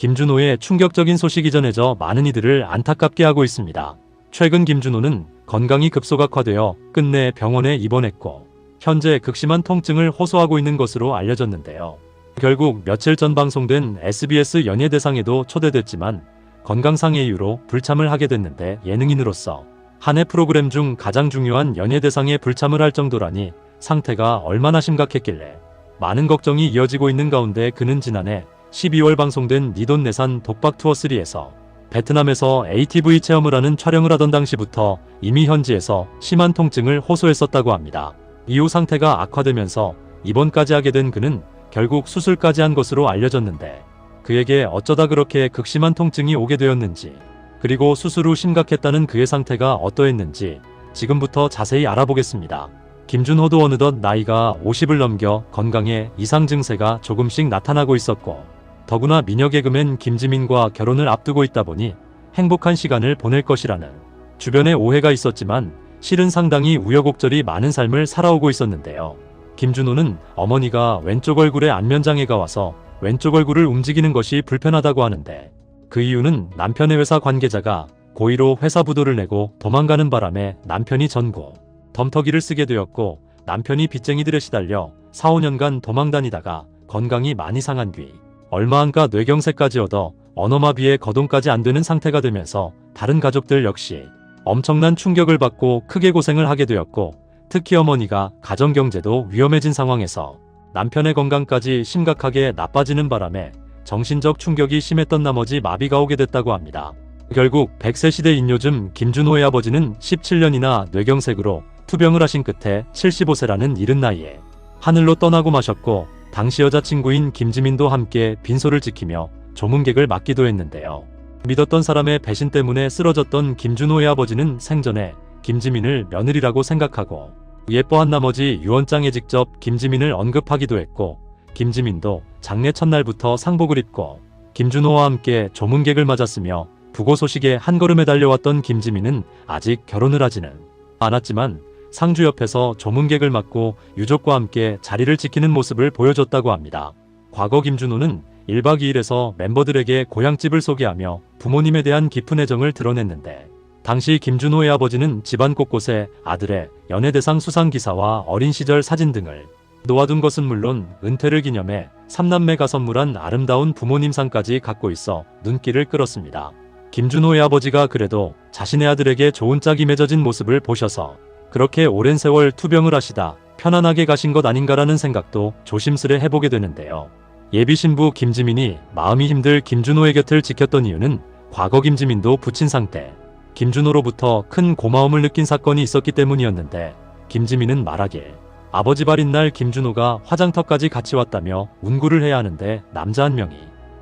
김준호의 충격적인 소식이 전해져 많은 이들을 안타깝게 하고 있습니다. 최근 김준호는 건강이 급소각화되어 끝내 병원에 입원했고 현재 극심한 통증을 호소하고 있는 것으로 알려졌는데요. 결국 며칠 전 방송된 SBS 연예대상에도 초대됐지만 건강상의 이유로 불참을 하게 됐는데, 예능인으로서 한 해 프로그램 중 가장 중요한 연예대상에 불참을 할 정도라니 상태가 얼마나 심각했길래 많은 걱정이 이어지고 있는 가운데 그는 지난해 12월 방송된 니돈내산 독박투어3에서 베트남에서 ATV 체험을 하는 촬영을 하던 당시부터 이미 현지에서 심한 통증을 호소했었다고 합니다. 이후 상태가 악화되면서 입원까지 하게 된 그는 결국 수술까지 한 것으로 알려졌는데, 그에게 어쩌다 그렇게 극심한 통증이 오게 되었는지, 그리고 수술 후 심각했다는 그의 상태가 어떠했는지 지금부터 자세히 알아보겠습니다. 김준호도 어느덧 나이가 50을 넘겨 건강에 이상 증세가 조금씩 나타나고 있었고, 더구나 미녀 개그맨 김지민과 결혼을 앞두고 있다 보니 행복한 시간을 보낼 것이라는 주변의 오해가 있었지만 실은 상당히 우여곡절이 많은 삶을 살아오고 있었는데요. 김준호는 어머니가 왼쪽 얼굴에 안면장애가 와서 왼쪽 얼굴을 움직이는 것이 불편하다고 하는데, 그 이유는 남편의 회사 관계자가 고의로 회사 부도를 내고 도망가는 바람에 남편이 전고 덤터기를 쓰게 되었고, 남편이 빚쟁이들에 시달려 4, 5년간 도망다니다가 건강이 많이 상한 뒤 얼마 안가 뇌경색까지 얻어 언어마비에 거동까지 안 되는 상태가 되면서 다른 가족들 역시 엄청난 충격을 받고 크게 고생을 하게 되었고, 특히 어머니가 가정경제도 위험해진 상황에서 남편의 건강까지 심각하게 나빠지는 바람에 정신적 충격이 심했던 나머지 마비가 오게 됐다고 합니다. 결국 100세 시대인 요즘 김준호의 아버지는 17년이나 뇌경색으로 투병을 하신 끝에 75세라는 이른 나이에 하늘로 떠나고 마셨고, 당시 여자친구인 김지민도 함께 빈소를 지키며 조문객을 맡기도 했는데요. 믿었던 사람의 배신 때문에 쓰러졌던 김준호의 아버지는 생전에 김지민을 며느리라고 생각하고 예뻐한 나머지 유언장에 직접 김지민을 언급하기도 했고, 김지민도 장례 첫날부터 상복을 입고 김준호와 함께 조문객을 맞았으며, 부고 소식에 한 걸음에 달려왔던 김지민은 아직 결혼을 하지는 않았지만 상주 옆에서 조문객을 맡고 유족과 함께 자리를 지키는 모습을 보여줬다고 합니다. 과거 김준호는 1박 2일에서 멤버들에게 고향집을 소개하며 부모님에 대한 깊은 애정을 드러냈는데, 당시 김준호의 아버지는 집안 곳곳에 아들의 연예대상 수상기사와 어린 시절 사진 등을 놓아둔 것은 물론 은퇴를 기념해 3남매가 선물한 아름다운 부모님상까지 갖고 있어 눈길을 끌었습니다. 김준호의 아버지가 그래도 자신의 아들에게 좋은 짝이 맺어진 모습을 보셔서 그렇게 오랜 세월 투병을 하시다 편안하게 가신 것 아닌가라는 생각도 조심스레 해보게 되는데요. 예비 신부 김지민이 마음이 힘들 김준호의 곁을 지켰던 이유는 과거 김지민도 부친 상태 김준호로부터 큰 고마움을 느낀 사건이 있었기 때문이었는데, 김지민은 말하길 아버지 발인 날 김준호가 화장터까지 같이 왔다며 운구를 해야 하는데 남자 한 명이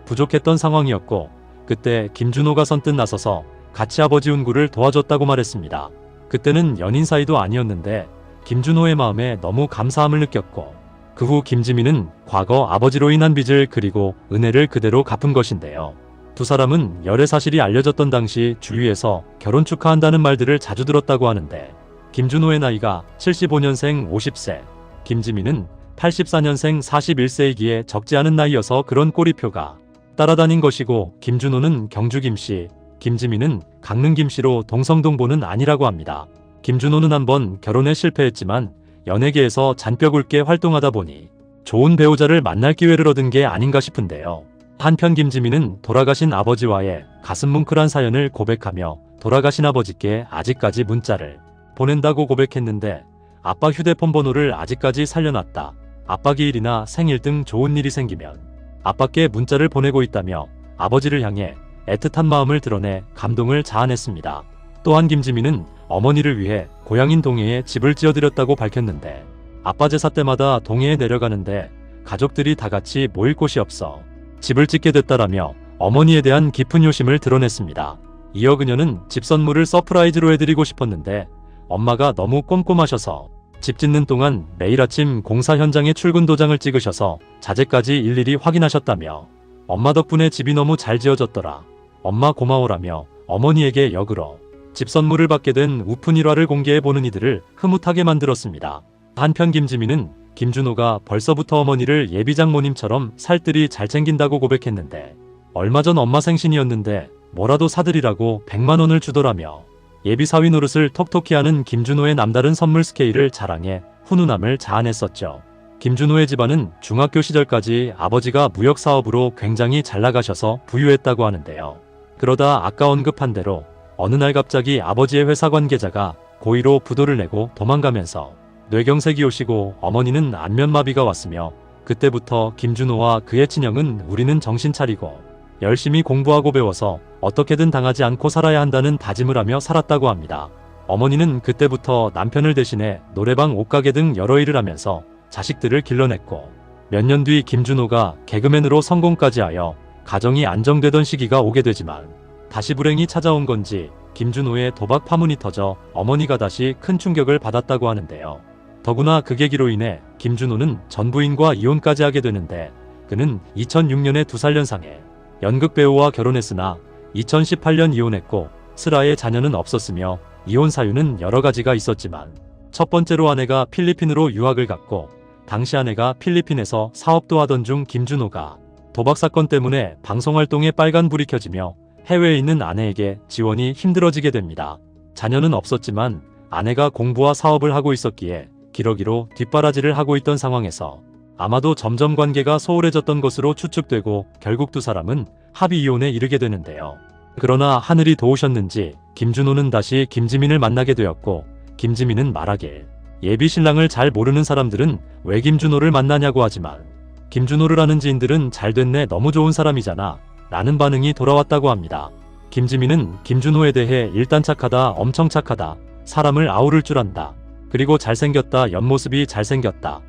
부족했던 상황이었고, 그때 김준호가 선뜻 나서서 같이 아버지 운구를 도와줬다고 말했습니다. 그때는 연인 사이도 아니었는데 김준호의 마음에 너무 감사함을 느꼈고, 그 후 김지민은 과거 아버지로 인한 빚을 그리고 은혜를 그대로 갚은 것인데요. 두 사람은 열애 사실이 알려졌던 당시 주위에서 결혼 축하한다는 말들을 자주 들었다고 하는데, 김준호의 나이가 75년생 50세, 김지민은 84년생 41세이기에 적지 않은 나이여서 그런 꼬리표가 따라다닌 것이고, 김준호는 경주 김씨, 김지민은 강릉 김씨로 동성동보는 아니라고 합니다. 김준호는 한번 결혼에 실패했지만 연예계에서 잔뼈 굵게 활동하다 보니 좋은 배우자를 만날 기회를 얻은 게 아닌가 싶은데요. 한편 김지민은 돌아가신 아버지와의 가슴 뭉클한 사연을 고백하며 돌아가신 아버지께 아직까지 문자를 보낸다고 고백했는데, 아빠 휴대폰 번호를 아직까지 살려놨다. 아빠 기일이나 생일 등 좋은 일이 생기면 아빠께 문자를 보내고 있다며 아버지를 향해 애틋한 마음을 드러내 감동을 자아냈습니다. 또한 김지민은 어머니를 위해 고향인 동해에 집을 지어드렸다고 밝혔는데, 아빠 제사 때마다 동해에 내려가는데 가족들이 다 같이 모일 곳이 없어 집을 짓게 됐다라며 어머니에 대한 깊은 효심을 드러냈습니다. 이어 그녀는 집 선물을 서프라이즈로 해드리고 싶었는데 엄마가 너무 꼼꼼하셔서 집 짓는 동안 매일 아침 공사 현장에 출근 도장을 찍으셔서 자재까지 일일이 확인하셨다며, 엄마 덕분에 집이 너무 잘 지어졌더라. 엄마 고마워라며 어머니에게 역으로 집 선물을 받게 된 우픈 일화를 공개해보는 이들을 흐뭇하게 만들었습니다. 한편 김지민은 김준호가 벌써부터 어머니를 예비 장모님처럼 살뜰히 잘 챙긴다고 고백했는데, 얼마 전 엄마 생신이었는데 뭐라도 사드리라고 100만 원을 주더라며. 예비 사위 노릇을 톡톡히 하는 김준호의 남다른 선물 스케일을 자랑해 훈훈함을 자아냈었죠. 김준호의 집안은 중학교 시절까지 아버지가 무역 사업으로 굉장히 잘 나가셔서 부유했다고 하는데요. 그러다 아까 언급한 대로 어느 날 갑자기 아버지의 회사 관계자가 고의로 부도를 내고 도망가면서 뇌경색이 오시고 어머니는 안면마비가 왔으며, 그때부터 김준호와 그의 친형은 우리는 정신 차리고 열심히 공부하고 배워서 어떻게든 당하지 않고 살아야 한다는 다짐을 하며 살았다고 합니다. 어머니는 그때부터 남편을 대신해 노래방, 옷가게 등 여러 일을 하면서 자식들을 길러냈고, 몇 년 뒤 김준호가 개그맨으로 성공까지 하여 가정이 안정되던 시기가 오게 되지만 다시 불행이 찾아온 건지 김준호의 도박 파문이 터져 어머니가 다시 큰 충격을 받았다고 하는데요. 더구나 그 계기로 인해 김준호는 전 부인과 이혼까지 하게 되는데, 그는 2006년에 2살 연상의 연극 배우와 결혼했으나 2018년 이혼했고 슬아의 자녀는 없었으며, 이혼 사유는 여러 가지가 있었지만 첫 번째로 아내가 필리핀으로 유학을 갔고, 당시 아내가 필리핀에서 사업도 하던 중 김준호가 도박 사건 때문에 방송활동에 빨간불이 켜지며 해외에 있는 아내에게 지원이 힘들어지게 됩니다. 자녀는 없었지만 아내가 공부와 사업을 하고 있었기에 기러기로 뒷바라지를 하고 있던 상황에서 아마도 점점 관계가 소홀해졌던 것으로 추측되고, 결국 두 사람은 합의 이혼에 이르게 되는데요. 그러나 하늘이 도우셨는지 김준호는 다시 김지민을 만나게 되었고, 김지민은 말하길 예비 신랑을 잘 모르는 사람들은 왜 김준호를 만나냐고 하지만 김준호를 아는 지인들은 잘 됐네, 너무 좋은 사람이잖아 라는 반응이 돌아왔다고 합니다. 김지민은 김준호에 대해 일단 착하다, 엄청 착하다, 사람을 아우를 줄 안다, 그리고 잘생겼다, 옆모습이 잘생겼다,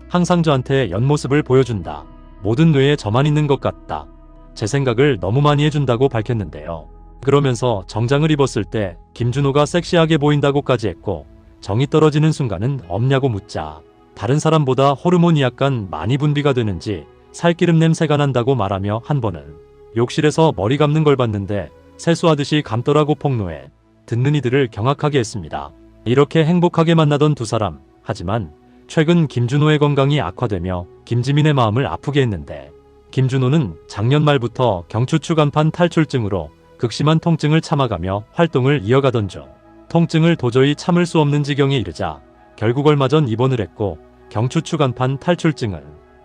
항상 저한테 옆모습을 보여준다, 모든 뇌에 저만 있는 것 같다, 제 생각을 너무 많이 해준다고 밝혔는데요. 그러면서 정장을 입었을 때 김준호가 섹시하게 보인다고까지 했고, 정이 떨어지는 순간은 없냐고 묻자 다른 사람보다 호르몬이 약간 많이 분비가 되는지 살기름 냄새가 난다고 말하며, 한 번은 욕실에서 머리 감는 걸 봤는데 세수하듯이 감더라고 폭로해 듣는 이들을 경악하게 했습니다. 이렇게 행복하게 만나던 두 사람, 하지만 최근 김준호의 건강이 악화되며 김지민의 마음을 아프게 했는데, 김준호는 작년 말부터 경추추간판 탈출증으로 극심한 통증을 참아가며 활동을 이어가던 중 통증을 도저히 참을 수 없는 지경에 이르자 결국 얼마 전 입원을 했고, 경추추간판 탈출증은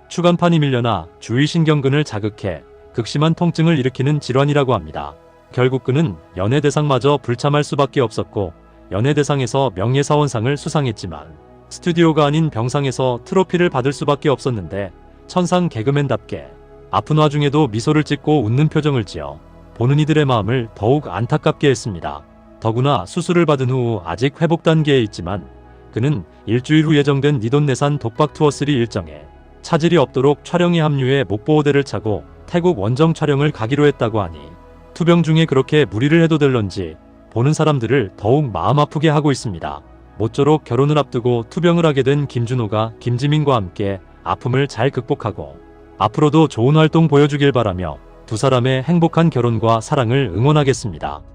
추간판이 밀려나 주위신경근을 자극해 극심한 통증을 일으키는 질환이라고 합니다. 결국 그는 연예대상마저 불참할 수밖에 없었고, 연예대상에서 명예사원상을 수상했지만 스튜디오가 아닌 병상에서 트로피를 받을 수밖에 없었는데, 천상 개그맨답게 아픈 와중에도 미소를 짓고 웃는 표정을 지어 보는 이들의 마음을 더욱 안타깝게 했습니다. 더구나 수술을 받은 후 아직 회복 단계에 있지만 그는 일주일 후 예정된 니돈내산 독박 투어3 일정에 차질이 없도록 촬영에 합류해 목보호대를 차고 태국 원정 촬영을 가기로 했다고 하니, 투병 중에 그렇게 무리를 해도 될런지 보는 사람들을 더욱 마음 아프게 하고 있습니다. 모쪼록 결혼을 앞두고 투병을 하게 된 김준호가 김지민과 함께 아픔을 잘 극복하고 앞으로도 좋은 활동 보여주길 바라며 두 사람의 행복한 결혼과 사랑을 응원하겠습니다.